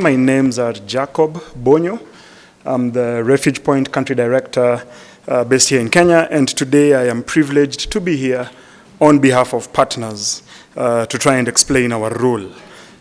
My names are Jacob Bonyo. I'm the Refuge Point Country Director based here in Kenya, and today I am privileged to be here on behalf of partners to try and explain our role,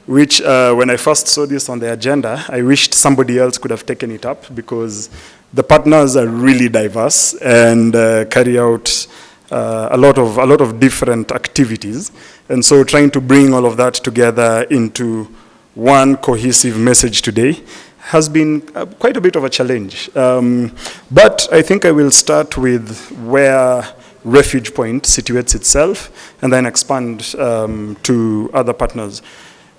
which when I first saw this on the agenda, I wished somebody else could have taken it up because the partners are really diverse and carry out a lot of different activities. And so trying to bring all of that together into one cohesive message today has been quite a bit of a challenge. But I think I will start with where Refuge Point situates itself and then expand to other partners.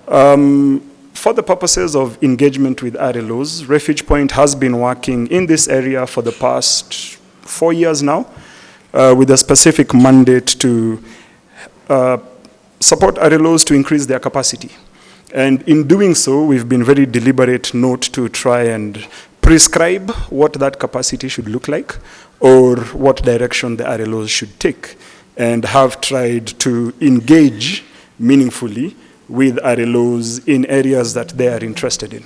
For the purposes of engagement with RLOs, Refuge Point has been working in this area for the past 4 years now with a specific mandate to support RLOs to increase their capacity. And in doing so, we've been very deliberate not to try and prescribe what that capacity should look like or what direction the RLOs should take, and have tried to engage meaningfully with RLOs in areas that they are interested in.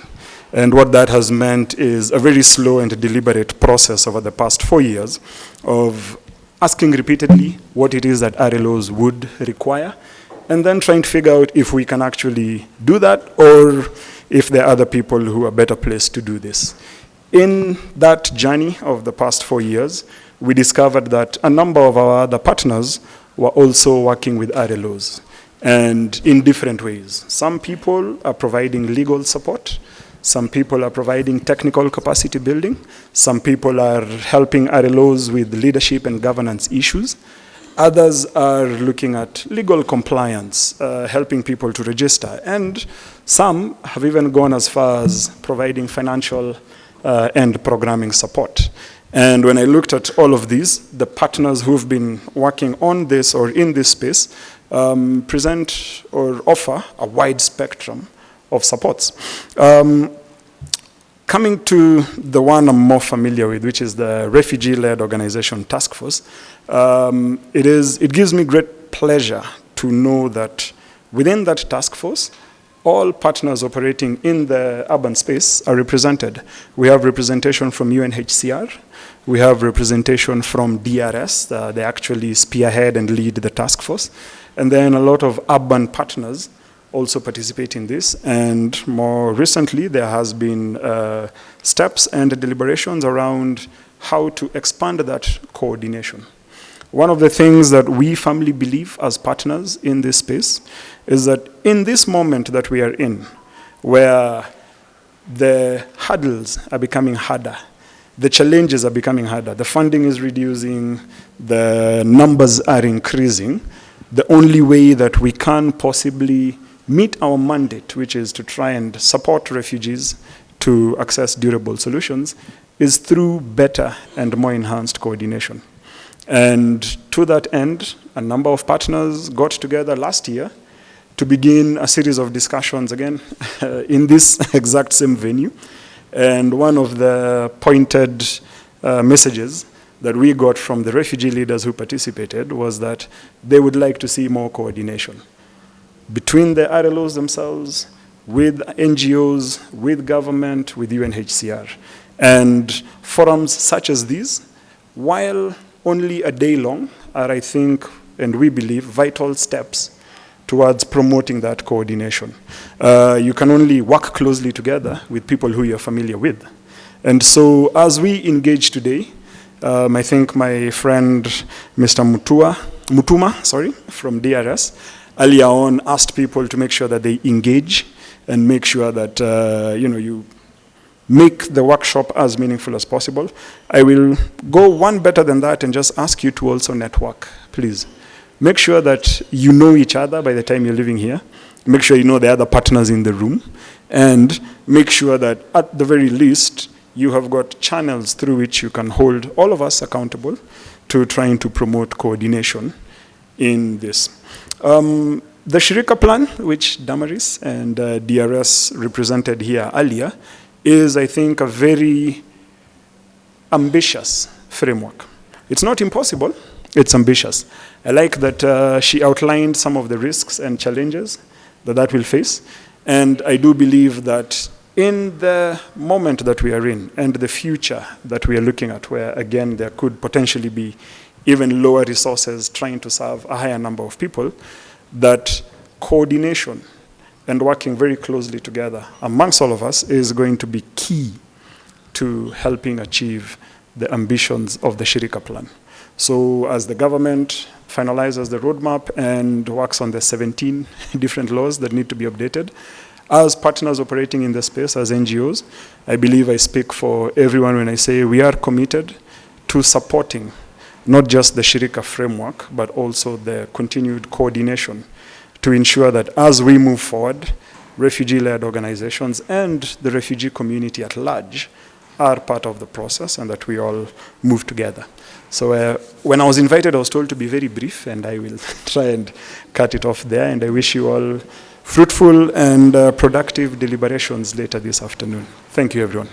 And what that has meant is a very slow and deliberate process over the past 4 years of asking repeatedly what it is that RLOs would require, and then trying to figure out if we can actually do that or if there are other people who are better placed to do this. In that journey of the past 4 years, we discovered that a number of our other partners were also working with RLOs, and in different ways. Some people are providing legal support. Some people are providing technical capacity building. Some people are helping RLOs with leadership and governance issues. Others are looking at legal compliance, helping people to register. And some have even gone as far as providing financial and programming support. And when I looked at all of these, the partners who've been working on this or in this space present or offer a wide spectrum of supports. Coming to the one I'm more familiar with, which is the Refugee-Led Organization Task Force, it gives me great pleasure to know that within that task force, all partners operating in the urban space are represented. We have representation from UNHCR. We have representation from DRS. They actually spearhead and lead the task force. And then a lot of urban partners also participate in this. And more recently, there has been steps and deliberations around how to expand that coordination. One of the things that we firmly believe as partners in this space is that in this moment that we are in, where the hurdles are becoming harder, the challenges are becoming harder, the funding is reducing, the numbers are increasing, the only way that we can possibly meet our mandate, which is to try and support refugees to access durable solutions, is through better and more enhanced coordination. And to that end, a number of partners got together last year to begin a series of discussions again in this exact same venue. And one of the pointed messages that we got from the refugee leaders who participated was that they would like to see more coordination between the RLOs themselves, with NGOs, with government, with UNHCR. And forums such as these, while only a day long, are, I think, and we believe, vital steps towards promoting that coordination. You can only work closely together with people who you're familiar with. And so as we engage today, I think my friend, Mr. Mutuma, from DRS, earlier on asked people to make sure that they engage and make sure that you make the workshop as meaningful as possible. I will go one better than that and just ask you to also network, please. Make sure that you know each other by the time you're living here. Make sure you know the other partners in the room. And make sure that at the very least, you have got channels through which you can hold all of us accountable to trying to promote coordination in this. The Shirika plan, which Damaris and DRS represented here earlier, is, I think, a very ambitious framework. It's not impossible, it's ambitious. I like that she outlined some of the risks and challenges that will face, and I do believe that In the moment that we are in and the future that we are looking at, where again there could potentially be even lower resources trying to serve a higher number of people, that coordination and working very closely together amongst all of us is going to be key to helping achieve the ambitions of the Shirika plan. So as the government finalizes the roadmap and works on the 17 different laws that need to be updated, as partners operating in the space, as NGOs, I believe I speak for everyone when I say we are committed to supporting not just the Shirika framework, but also the continued coordination to ensure that as we move forward, refugee-led organizations and the refugee community at large are part of the process and that we all move together. So when I was invited, I was told to be very brief, and I will try and cut it off there, and I wish you all fruitful and productive deliberations later this afternoon. Thank you, everyone.